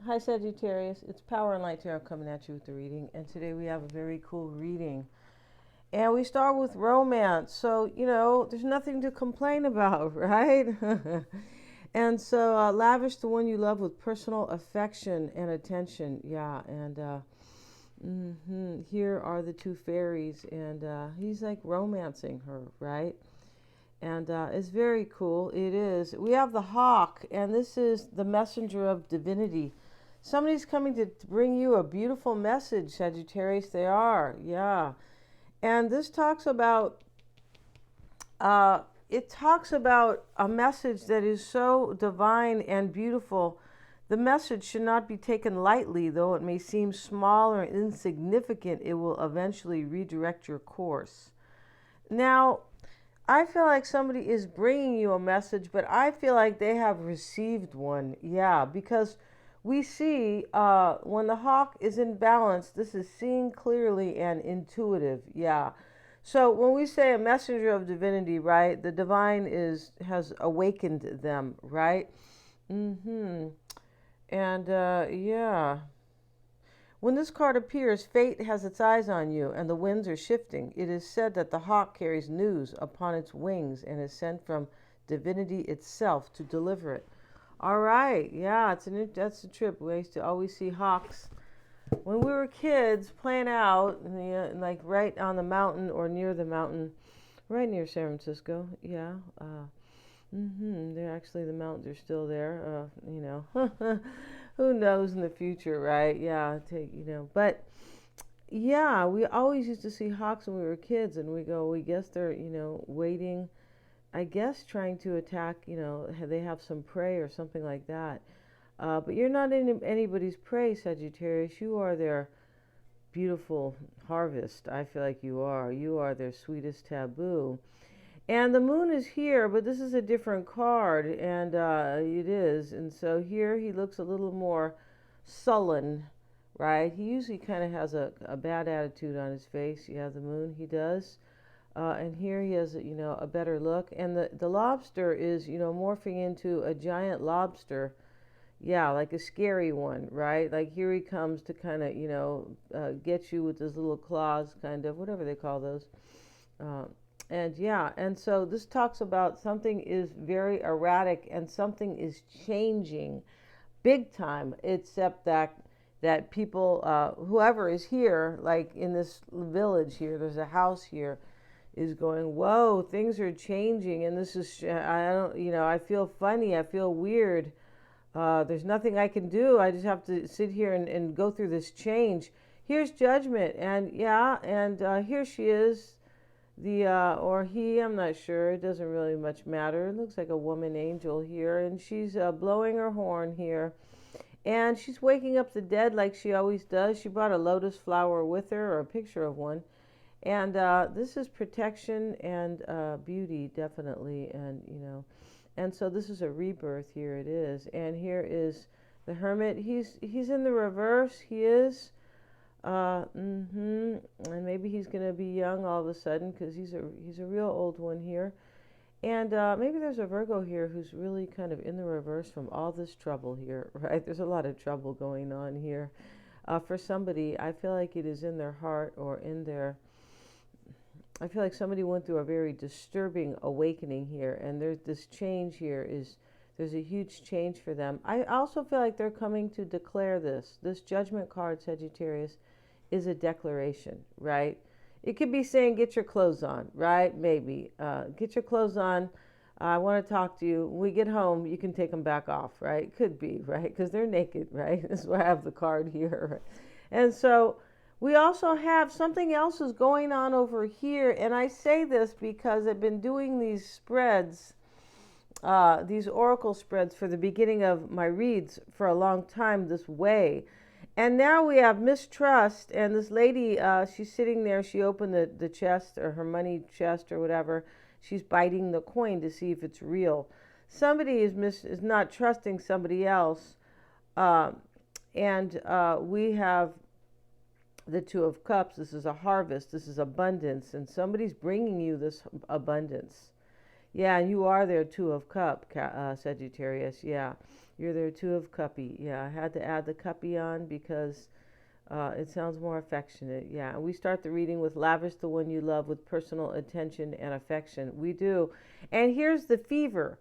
Hi Sagittarius, it's Power and Light Tarot coming at you with the reading, and today we have a very cool reading. And we start with romance, so there's nothing to complain about, right? And so lavish the one you love with personal affection and attention. Yeah, and here are the two fairies, and he's like romancing her, right? And it's very cool. It is. We have the hawk, and this is the messenger of divinity. Somebody's coming to bring you a beautiful message, Sagittarius. They are, yeah. And this talks about, it talks about a message that is so divine and beautiful. The message should not be taken lightly, though it may seem small or insignificant. It will eventually redirect your course. Now, I feel like somebody is bringing you a message, but I feel like they have received one. Yeah, because we see when the hawk is in balance, this is seeing clearly and intuitive. Yeah. So when we say a messenger of divinity, right, the divine has awakened them, right? Mm-hmm. And yeah. When this card appears, fate has its eyes on you, and the winds are shifting. It is said that the hawk carries news upon its wings and is sent from divinity itself to deliver it. All right, yeah, that's a trip. We used to always see hawks when we were kids playing out, like right on the mountain or near the mountain, right near San Francisco. Yeah. They're actually, the mountains are still there. Who knows in the future, right? Yeah, but yeah, we always used to see hawks when we were kids, and we guess they're, waiting, I guess trying to attack, they have some prey or something like that. But you're not anybody's prey, Sagittarius. You are their beautiful harvest. I feel like you are. You are their sweetest taboo. And the moon is here, but this is a different card, and it is. And so here he looks a little more sullen, right? He usually kind of has a bad attitude on his face. You have the moon, he does. And here he has, a better look. And the lobster is, morphing into a giant lobster. Yeah, like a scary one, right? Like here he comes to kind of, get you with his little claws, kind of, whatever they call those. Uh, and yeah, and so this talks about something is very erratic and something is changing big time, except that people, whoever is here, like in this village here, there's a house here, is going, whoa, things are changing, and this is, I don't, I feel funny, I feel weird. There's nothing I can do. I just have to sit here and go through this change. Here's judgment, and yeah, and here she is, or he, I'm not sure, it doesn't really much matter. It looks like a woman angel here, and she's blowing her horn here, and she's waking up the dead like she always does. She brought a lotus flower with her, or a picture of one, and this is protection and beauty, definitely, and and so this is a rebirth. Here it is, and here is the hermit. He's in the reverse. He is. And maybe he's gonna be young all of a sudden because he's a real old one here. And maybe there's a Virgo here who's really kind of in the reverse from all this trouble here, right? There's a lot of trouble going on here. For somebody, I feel like it is in their heart or in their. I feel like somebody went through a very disturbing awakening here, and there's this change here there's a huge change for them. I also feel like they're coming to declare this. This judgment card, Sagittarius, is a declaration, right? It could be saying, get your clothes on, right? Maybe. Get your clothes on. I want to talk to you. When we get home, you can take them back off, right? Could be, right? Because they're naked, right? That's why I have the card here. And so we also have something else is going on over here. And I say this because I've been doing these spreads, these oracle spreads for the beginning of my reads for a long time this way. And now we have mistrust, and this lady, she's sitting there. She opened the chest, or her money chest or whatever. She's biting the coin to see if it's real. Somebody is not trusting somebody else. And we have the Two of Cups. This is a harvest. This is abundance. And somebody's bringing you this abundance. Yeah, and you are their Two of Cups, Sagittarius. Yeah. You're their two of cuppy. Yeah, I had to add the cuppy on because it sounds more affectionate. Yeah, and we start the reading with lavish the one you love with personal attention and affection. We do. And here's the fever.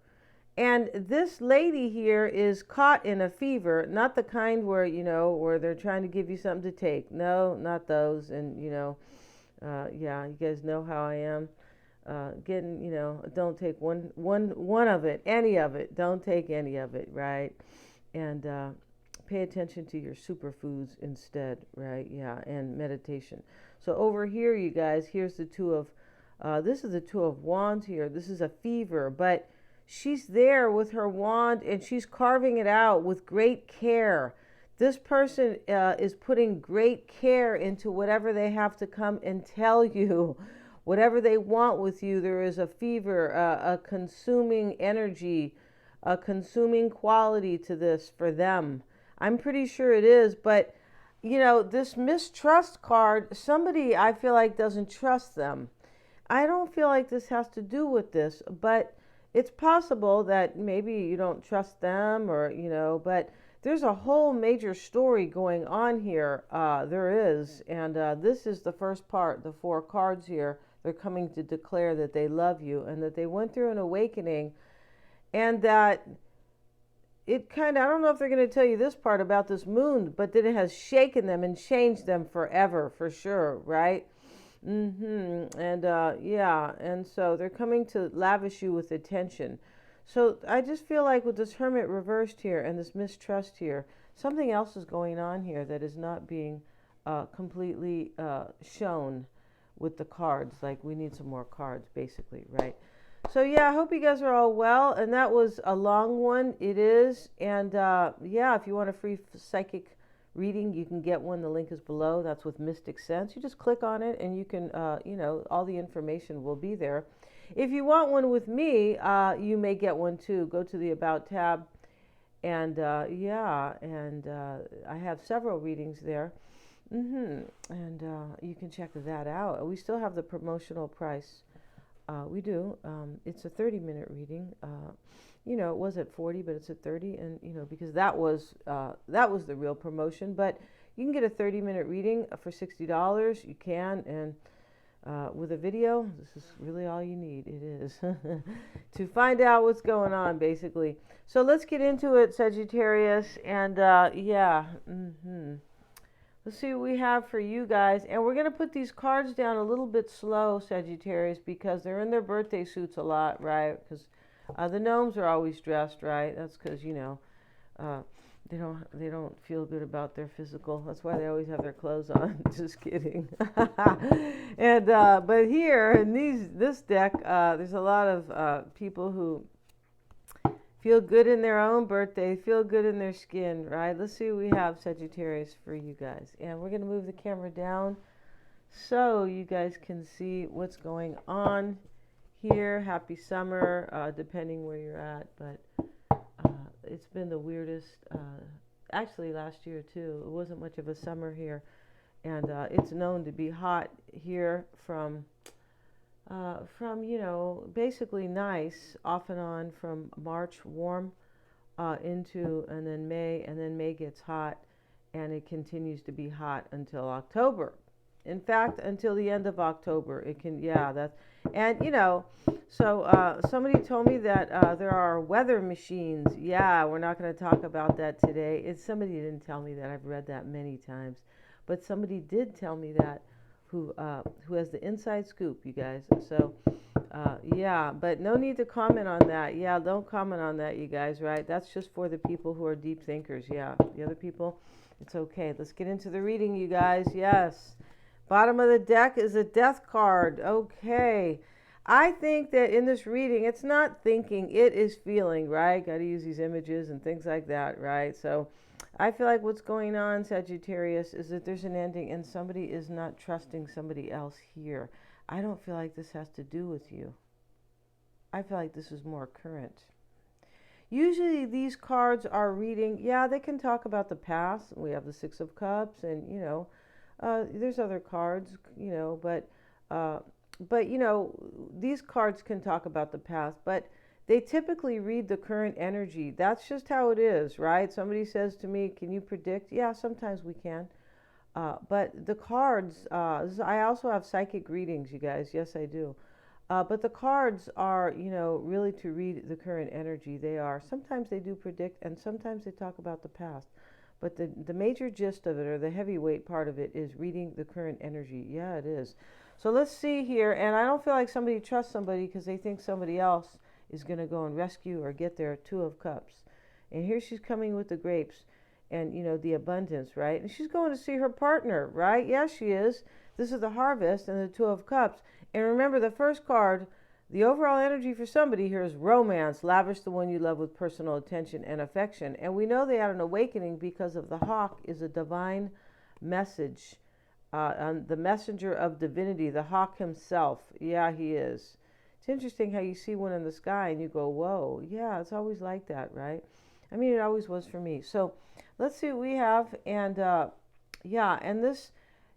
And this lady here is caught in a fever, not the kind where, where they're trying to give you something to take. No, not those. And, yeah, you guys know how I am. Getting, don't take one of it, any of it. Don't take any of it, right? And pay attention to your superfoods instead, right? Yeah, and meditation. So over here, you guys, here's the two of, this is the two of wands here. This is a fever, but she's there with her wand and she's carving it out with great care. This person is putting great care into whatever they have to come and tell you. Whatever they want with you, there is a fever, a consuming energy, a consuming quality to this for them. I'm pretty sure it is, but this mistrust card, somebody I feel like doesn't trust them. I don't feel like this has to do with this, but it's possible that maybe you don't trust them or, but there's a whole major story going on here. There is, and this is the first part, the 4 cards here. They're coming to declare that they love you and that they went through an awakening and that it kind of, I don't know if they're going to tell you this part about this moon, but that it has shaken them and changed them forever, for sure, right? And yeah, and so they're coming to lavish you with attention. So I just feel like with this Hermit reversed here and this mistrust here, something else is going on here that is not being completely shown with the cards. Like we need some more cards, basically, right? So yeah, I hope you guys are all well. And that was a long one. It is. And yeah, if you want a free psychic reading, you can get one. The link is below. That's with Mystic Sense. You just click on it and you can, all the information will be there. If you want one with me, you may get one too. Go to the About tab. And yeah, and I have several readings there. And you can check that out. We still have the promotional price. We do. It's a 30-minute reading. It was at 40, but it's at 30, and because that was the real promotion. But you can get a 30-minute reading for $60. You can, and with a video, this is really all you need. It is to find out what's going on, basically. So let's get into it, Sagittarius, and yeah. Let's see what we have for you guys. And we're going to put these cards down a little bit slow, Sagittarius, because they're in their birthday suits a lot, right? Because the gnomes are always dressed, right? That's because, they don't feel good about their physical. That's why they always have their clothes on. Just kidding. And but here in this deck, there's a lot of people who feel good in their own birthday, feel good in their skin, right? Let's see what we have, Sagittarius, for you guys. And we're going to move the camera down so you guys can see what's going on here. Happy summer, depending where you're at. But it's been the weirdest, actually last year too. It wasn't much of a summer here. And it's known to be hot here from basically nice off and on from March, warm into, and then May gets hot, and it continues to be hot until October. In fact, until the end of October, it can, yeah, that's, and so somebody told me that there are weather machines. Yeah, we're not going to talk about that today. Somebody didn't tell me that. I've read that many times, but somebody did tell me that. Who has the inside scoop, you guys. So, yeah, but no need to comment on that. Yeah, don't comment on that, you guys, right? That's just for the people who are deep thinkers. Yeah, the other people, it's okay. Let's get into the reading, you guys. Yes. Bottom of the deck is a death card. Okay. I think that in this reading, it's not thinking, it is feeling, right? Got to use these images and things like that, right? So, I feel like what's going on, Sagittarius, is that there's an ending and somebody is not trusting somebody else here. I don't feel like this has to do with you. I feel like this is more current. Usually these cards are reading, yeah, they can talk about the past. We have the Six of Cups and, there's other cards, but these cards can talk about the past. But they typically read the current energy. That's just how it is, right? Somebody says to me, can you predict? Yeah, sometimes we can. But the cards, I also have psychic readings, you guys. Yes, I do. But the cards are, really to read the current energy. They are. Sometimes they do predict, and sometimes they talk about the past. But the major gist of it, or the heavyweight part of it, is reading the current energy. Yeah, it is. So let's see here. And I don't feel like somebody trusts somebody because they think somebody else is going to go and rescue or get their Two of Cups. And here she's coming with the grapes and, the abundance, right? And she's going to see her partner, right? Yes, she is. This is the Harvest and the Two of Cups. And remember, the first card, the overall energy for somebody here is romance. Lavish the one you love with personal attention and affection. And we know they had an awakening because of the hawk is a divine message. The messenger of divinity, the hawk himself. Yeah, he is. It's interesting how you see one in the sky and you go, whoa. Yeah, it's always like that, right? I mean, it always was for me. So let's see what we have. And yeah, and this,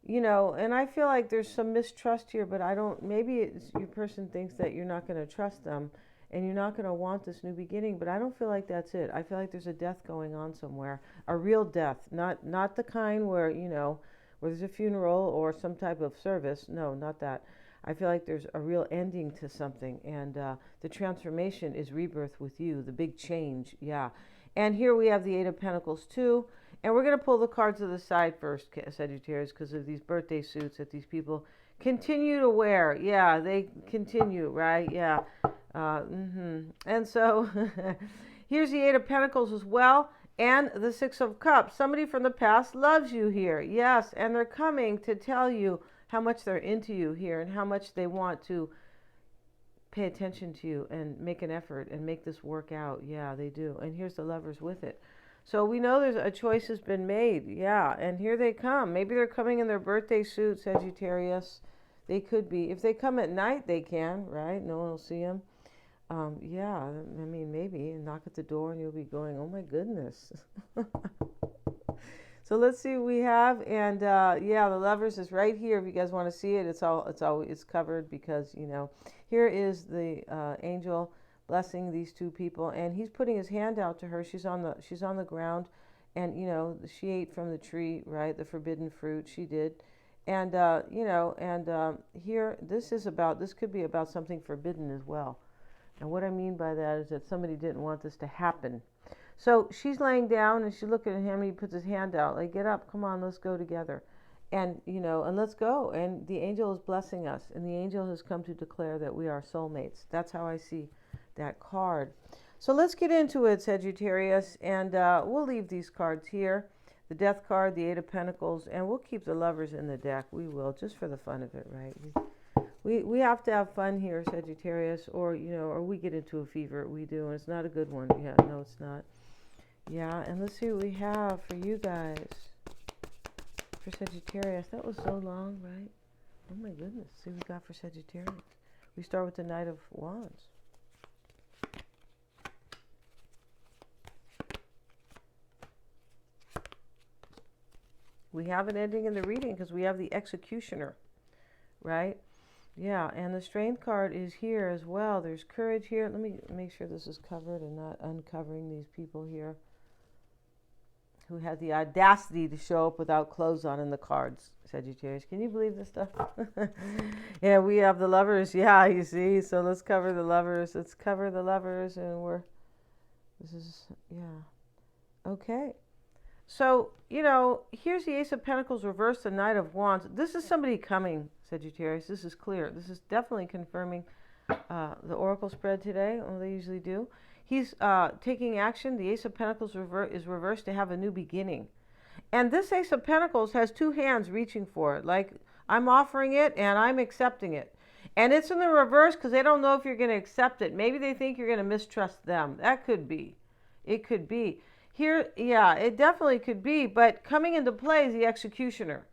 and I feel like there's some mistrust here, but I don't, maybe your person thinks that you're not going to trust them and you're not going to want this new beginning, but I don't feel like that's it. I feel like there's a death going on somewhere, a real death, not the kind where, where there's a funeral or some type of service. No, not that. I feel like there's a real ending to something, and the transformation is rebirth with you, the big change, yeah. And here we have the Eight of Pentacles too, and we're going to pull the cards to the side first, Sagittarius, because of these birthday suits that these people continue to wear. Yeah, they continue, right? Yeah. And so here's the Eight of Pentacles as well, and the Six of Cups. Somebody from the past loves you here, yes, and they're coming to tell you how much they're into you here and how much they want to pay attention to you and make an effort and make this work out. Yeah, they do. And here's the Lovers with it. So we know there's a choice has been made. Yeah, and here they come. Maybe they're coming in their birthday suit, Sagittarius. They could be. If they come at night, they can, right? No one will see them. Yeah, I mean, maybe. And knock at the door and you'll be going, oh my goodness. So let's see what we have. And yeah, the Lovers is right here. If you guys want to see it, it's covered because, here is the angel blessing these two people, and he's putting his hand out to her. She's on the ground, and she ate from the tree, right? The forbidden fruit. She did. And here this could be about something forbidden as well. And what I mean by that is that somebody didn't want this to happen. So she's laying down and she's looking at him and he puts his hand out like, get up, come on, let's go together. And, and let's go. And the angel is blessing us, and the angel has come to declare that we are soulmates. That's how I see that card. So let's get into it, Sagittarius, and we'll leave these cards here. The Death card, the Eight of Pentacles, and we'll keep the Lovers in the deck. We will, just for the fun of it, right? We have to have fun here, Sagittarius, or we get into a fever. We do, and it's not a good one. Yeah, no, it's not. Yeah, and let's see what we have for you guys. For Sagittarius, that was so long, right? Oh my goodness, see what we got for Sagittarius. We start with the Knight of Wands. We have an ending in the reading because we have the Executioner, right? Yeah, and the Strength card is here as well. There's courage here. Let me make sure this is covered and not uncovering these people here who had the audacity to show up without clothes on in the cards, Sagittarius. Can you believe this stuff? Yeah, we have the Lovers. Yeah, you see. So let's cover the Lovers. Let's cover the Lovers, and yeah. Okay. So, here's the Ace of Pentacles reversed, the Knight of Wands. This is somebody coming, Sagittarius. This is clear. This is definitely confirming the Oracle spread today. Well, they usually do. He's taking action. The Ace of Pentacles is reversed to have a new beginning. And this Ace of Pentacles has two hands reaching for it. Like, I'm offering it and I'm accepting it. And it's in the reverse because they don't know if you're going to accept it. Maybe they think you're going to mistrust them. That could be. It could be. Here, yeah, it definitely could be. But coming into play is the Executioner.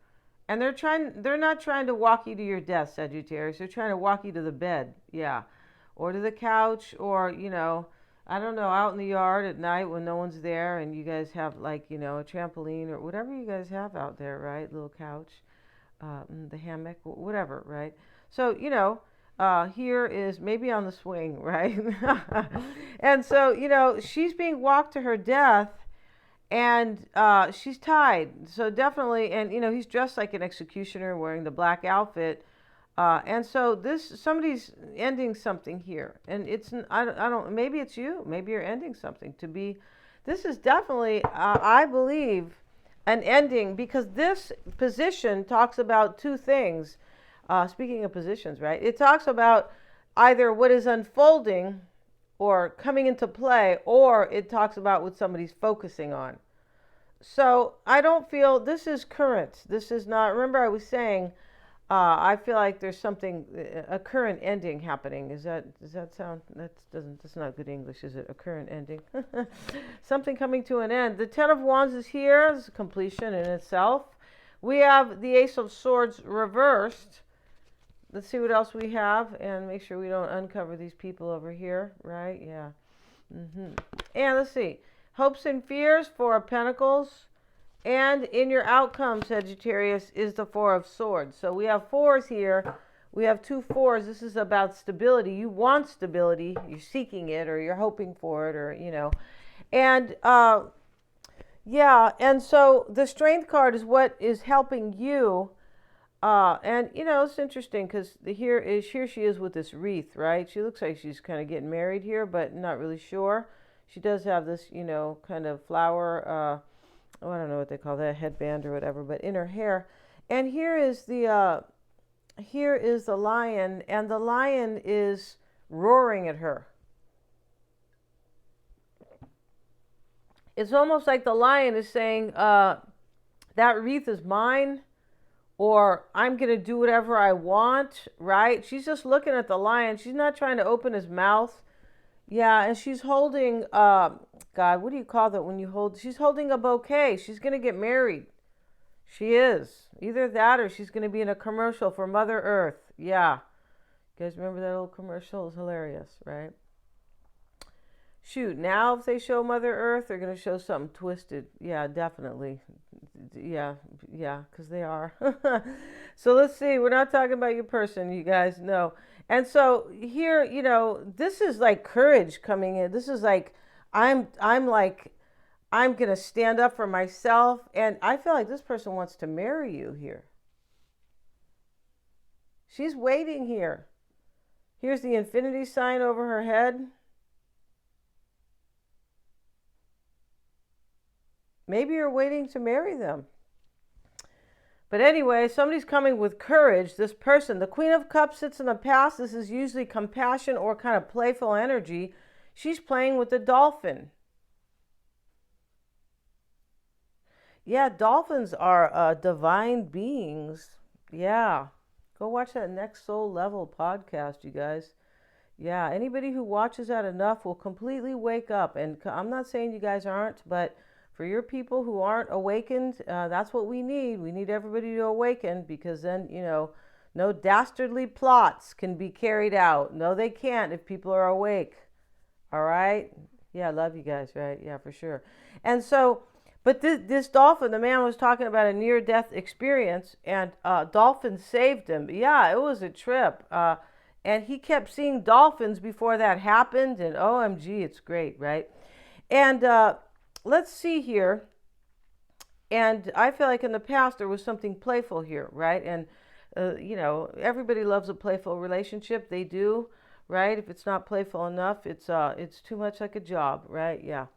And they're not trying to walk you to your death, Sagittarius. They're trying to walk you to the bed. Yeah. Or to the couch, or, I don't know, out in the yard at night when no one's there and you guys have a trampoline or whatever you guys have out there, right? Little couch, the hammock, whatever, right? So, Here is maybe on the swing, right? And so, she's being walked to her death, and she's tied. So definitely, and he's dressed like an executioner, wearing the black outfit. And so somebody's ending something here, and I don't, maybe it's you, maybe you're ending something to be. This is definitely, I believe, an ending, because this position talks about two things. Speaking of positions, right? It talks about either what is unfolding or coming into play, or it talks about what somebody's focusing on. So I don't feel this is current. This is not, remember I was saying, I feel like there's something, a current ending happening. Does that sound, that's not good English, is it? A current ending. Something coming to an end. The Ten of Wands is here. It's completion in itself. We have the Ace of Swords reversed. Let's see what else we have, and make sure we don't uncover these people over here, right? Yeah. And let's see. Hopes and fears, Four of Pentacles. And in your outcome, Sagittarius, is the Four of Swords. So we have fours here. We have two fours. This is about stability. You want stability. You're seeking it, or you're hoping for it, or, And, yeah, and so the Strength card is what is helping you. And, it's interesting, because here she is with this wreath, right? She looks like she's kind of getting married here, but not really sure. She does have this, kind of flower, I don't know what they call that, headband or whatever, but in her hair. And here is the lion, and the lion is roaring at her. It's almost like the lion is saying, that wreath is mine, or I'm going to do whatever I want, right? She's just looking at the lion. She's not trying to open his mouth. Yeah, and she's holding, God, what do you call that when you hold, she's holding a bouquet. She's going to get married. She is. Either that, or she's going to be in a commercial for Mother Earth. Yeah. You guys remember that old commercial? It was hilarious, right? Shoot, now if they show Mother Earth, they're going to show something twisted. Yeah, definitely. Yeah, because they are. So let's see. We're not talking about your person, you guys know. And so here, this is like courage coming in. This is like, I'm going to stand up for myself. And I feel like this person wants to marry you here. She's waiting here. Here's the infinity sign over her head. Maybe you're waiting to marry them. But anyway, somebody's coming with courage. This person, the Queen of Cups, sits in the past. This is usually compassion or kind of playful energy. She's playing with the dolphin. Yeah, dolphins are divine beings. Yeah. Go watch that Next Soul Level podcast, you guys. Yeah, anybody who watches that enough will completely wake up. And I'm not saying you guys aren't, but for your people who aren't awakened, that's what we need. We need everybody to awaken, because then, no dastardly plots can be carried out. No, they can't if people are awake. All right? Yeah, I love you guys, right? Yeah, for sure. And so, but this dolphin, the man was talking about a near-death experience, and dolphin saved him. Yeah, it was a trip. And he kept seeing dolphins before that happened, and OMG, it's great, right? And let's see here. And I feel like in the past there was something playful here, right? And, everybody loves a playful relationship. They do, right? If it's not playful enough, it's too much like a job, right? Yeah.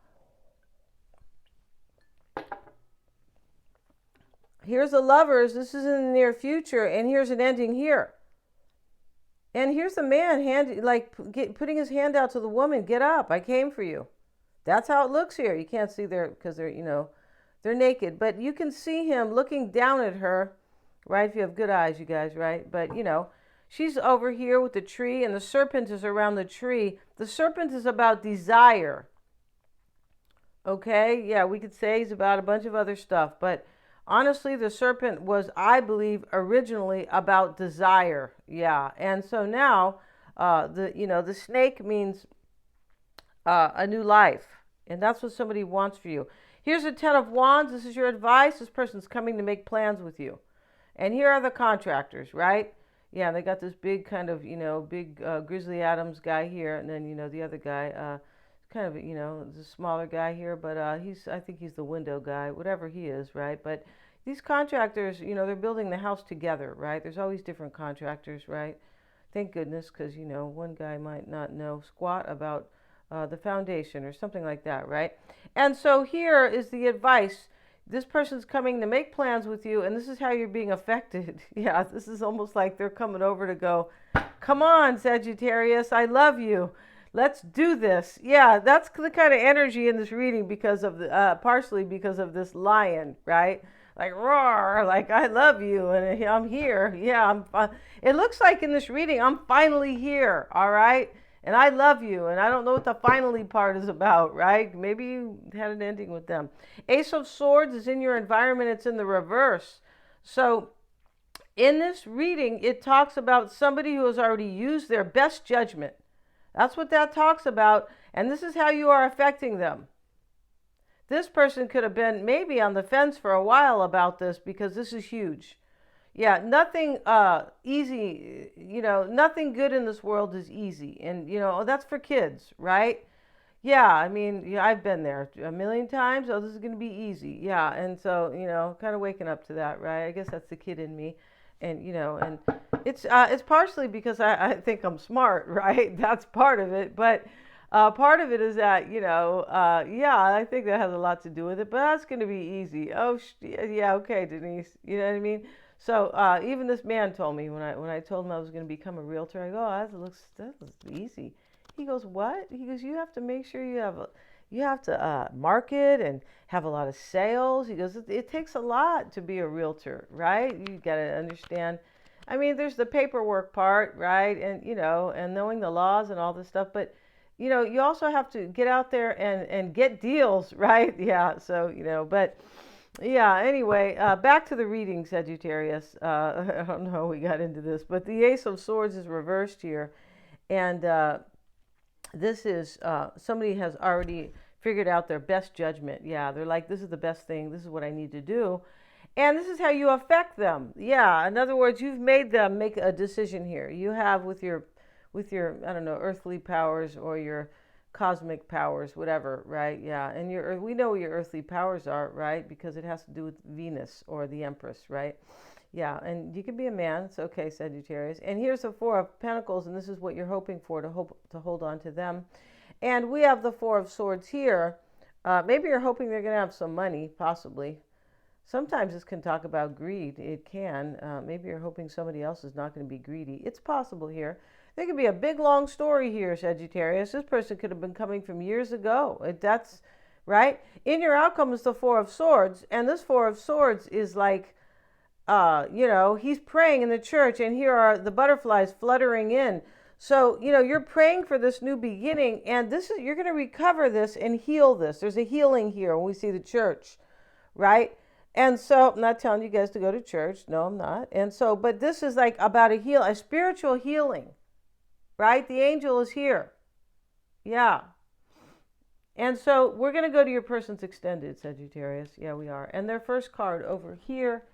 Here's the lovers. This is in the near future, and here's an ending here. And here's the man putting his hand out to the woman. Get up. I came for you. That's how it looks here. You can't see there because they're naked. But you can see him looking down at her, right? If you have good eyes, you guys, right? But, she's over here with the tree, and the serpent is around the tree. The serpent is about desire. Okay? Yeah, we could say he's about a bunch of other stuff. But honestly, the serpent was, I believe, originally about desire. Yeah. And so now, the snake means a new life. And that's what somebody wants for you. Here's a Ten of Wands. This is your advice. This person's coming to make plans with you. And here are the contractors, right? Yeah, they got this big kind of, big Grizzly Adams guy here, and then, the other guy, kind of, the smaller guy here, but I think he's the window guy, whatever he is, right? But these contractors, they're building the house together, right? There's always different contractors, right? Thank goodness, because, one guy might not know squat about the foundation or something like that, right? And so here is the advice. This person's coming to make plans with you, and this is how you're being affected. Yeah, this is almost like they're coming over to go, come on, Sagittarius, I love you. Let's do this. Yeah, that's the kind of energy in this reading because of the, partially because of this lion, right? Like roar, like I love you, and I'm here. Yeah, it looks like in this reading I'm finally here. All right. And I love you, and I don't know what the finally part is about, right? Maybe you had an ending with them. Ace of Swords is in your environment. It's in the reverse. So in this reading, it talks about somebody who has already used their best judgment. That's what that talks about, and this is how you are affecting them. This person could have been maybe on the fence for a while about this because this is huge. Yeah, nothing easy, nothing good in this world is easy. And, that's for kids, right? Yeah, I mean, yeah, I've been there a million times. Oh, this is going to be easy. Yeah, and so, kind of waking up to that, right? I guess that's the kid in me. And, and it's partially because I think I'm smart, right? That's part of it. But part of it is that, yeah, I think that has a lot to do with it. But that's going to be easy. Oh, yeah, okay, Denise. You know what I mean? So even this man told me when I told him I was going to become a realtor, I go, oh, that looks easy. He goes, what? He goes, you have to make sure you have to market and have a lot of sales. He goes, it takes a lot to be a realtor, right? You got to understand. I mean, there's the paperwork part, right? And and knowing the laws and all this stuff, but you also have to get out there and get deals, right? Yeah. So but. Yeah, anyway, back to the reading, Sagittarius. I don't know how we got into this, but the Ace of Swords is reversed here. And this is somebody has already figured out their best judgment. Yeah, they're like, this is the best thing. This is what I need to do. And this is how you affect them. Yeah, in other words, you've made them make a decision here. You have with your, I don't know, earthly powers or your cosmic powers, whatever, right? Yeah, and we know what your earthly powers are, right? Because it has to do with Venus or the Empress, right? Yeah, and you can be a man. It's okay, Sagittarius. And here's the Four of Pentacles, and this is what you're hoping for, to hold on to them. And we have the Four of Swords here. Maybe you're hoping they're going to have some money, possibly. Sometimes this can talk about greed. It can. Maybe you're hoping somebody else is not going to be greedy. It's possible here. There could be a big, long story here, Sagittarius. This person could have been coming from years ago. That's right. In your outcome is the Four of Swords. And this Four of Swords is like, he's praying in the church. And here are the butterflies fluttering in. So, you're praying for this new beginning. And you're going to recover this and heal this. There's a healing here when we see the church, right? And so, I'm not telling you guys to go to church. No, I'm not. And so, but this is like about a spiritual healing. Right? The angel is here. Yeah. And so we're going to go to your person's extended, Sagittarius. Yeah, we are. And their first card over here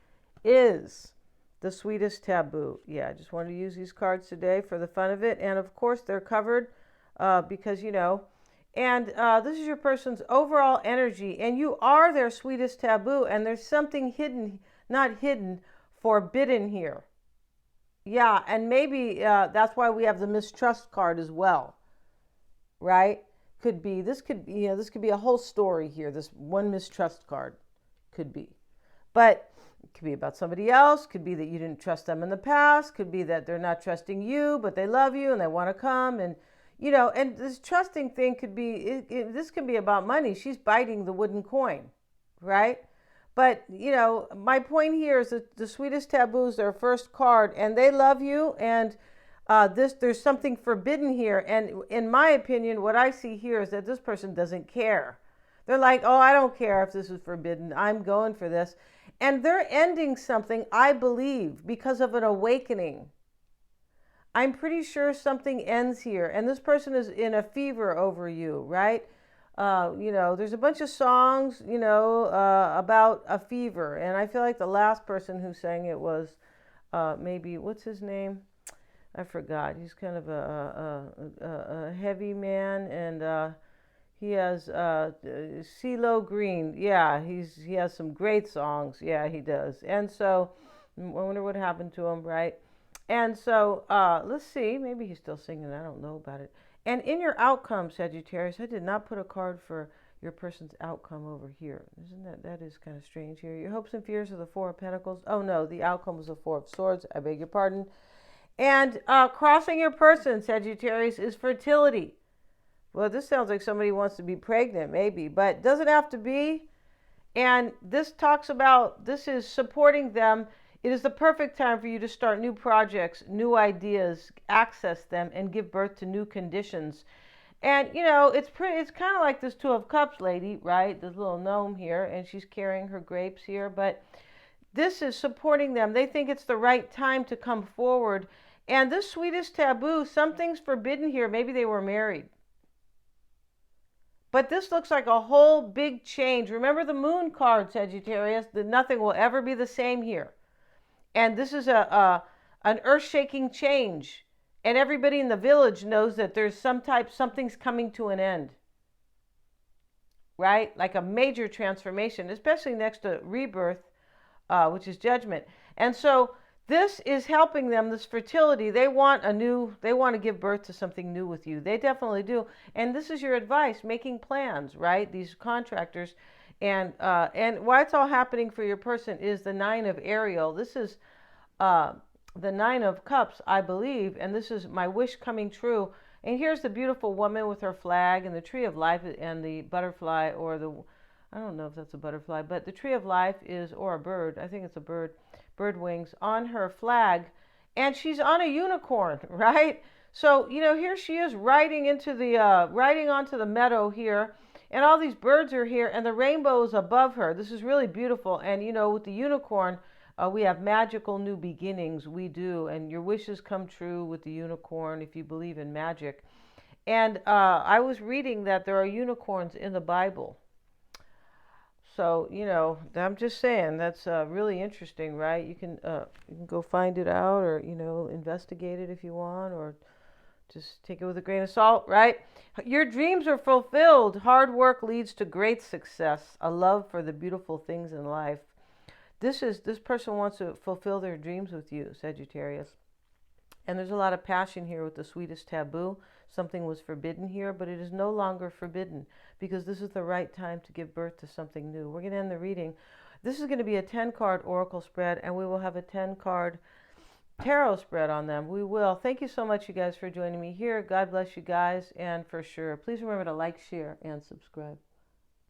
is the sweetest taboo. Yeah, I just wanted to use these cards today for the fun of it. And of course, they're covered because, and this is your person's overall energy. And you are their sweetest taboo. And there's something hidden, not hidden, forbidden here. Yeah, and maybe that's why we have the mistrust card as well, right? This could be a whole story here. This one mistrust card could be, but it could be about somebody else. Could be that you didn't trust them in the past. Could be that they're not trusting you, but they love you and they want to come. And and this trusting thing could be. This can be about money. She's biting the wooden coin, right? But, my point here is that the sweetest taboo is their first card, and they love you, and there's something forbidden here. And in my opinion, what I see here is that this person doesn't care. They're like, oh, I don't care if this is forbidden. I'm going for this. And they're ending something, I believe, because of an awakening. I'm pretty sure something ends here, and this person is in a fever over you, right? There's a bunch of songs, about a fever. And I feel like the last person who sang it was maybe, what's his name? I forgot. He's kind of a heavy man, and he has CeeLo Green. Yeah, he has some great songs. Yeah, he does. And so I wonder what happened to him, right? And so let's see. Maybe he's still singing. I don't know about it. And in your outcome, Sagittarius, I did not put a card for your person's outcome over here. Isn't that is kind of strange here. Your hopes and fears are the Four of Pentacles. Oh no, the outcome was the Four of Swords. I beg your pardon. And crossing your person, Sagittarius, is fertility. Well, this sounds like somebody wants to be pregnant, maybe, but doesn't have to be. And this talks about, this is supporting them. It is the perfect time for you to start new projects, new ideas, access them, and give birth to new conditions. And, you know, it's kind of like this Two of Cups lady, right? This little gnome here, and she's carrying her grapes here. But this is supporting them. They think it's the right time to come forward. And this sweetest taboo, something's forbidden here. Maybe they were married. But this looks like a whole big change. Remember the moon card, Sagittarius, that nothing will ever be the same here. And this is an earth-shaking change. And everybody in the village knows that there's something's coming to an end. Right? Like a major transformation, especially next to rebirth, which is judgment. And so this is helping them, this fertility. They want to give birth to something new with you. They definitely do. And this is your advice, making plans, right? These contractors. And why it's all happening for your person is the Nine of Ariel. This is the Nine of Cups, I believe. And this is my wish coming true. And here's the beautiful woman with her flag and the tree of life and the butterfly, or I don't know if that's a butterfly, but the tree of life is, or a bird. I think it's a bird wings on her flag, and she's on a unicorn, right? So, you know, here she is riding onto the meadow here, and all these birds are here, and the rainbow is above her. This is really beautiful. And, you know, with the unicorn, we have magical new beginnings. We do, and your wishes come true with the unicorn if you believe in magic. And I was reading that there are unicorns in the Bible. So, you know, I'm just saying that's really interesting, right? You can go find it out, or, you know, investigate it if you want, or just take it with a grain of salt, right? Your dreams are fulfilled. Hard work leads to great success. A love for the beautiful things in life. This person wants to fulfill their dreams with you, Sagittarius. And there's a lot of passion here with the sweetest taboo. Something was forbidden here, but it is no longer forbidden, because this is the right time to give birth to something new. We're going to end the reading. This is going to be a 10-card oracle spread, and we will have a 10-card tarot spread on them. We will. Thank you so much, you guys, for joining me here. God bless you guys, and for sure, please remember to like, share, and subscribe.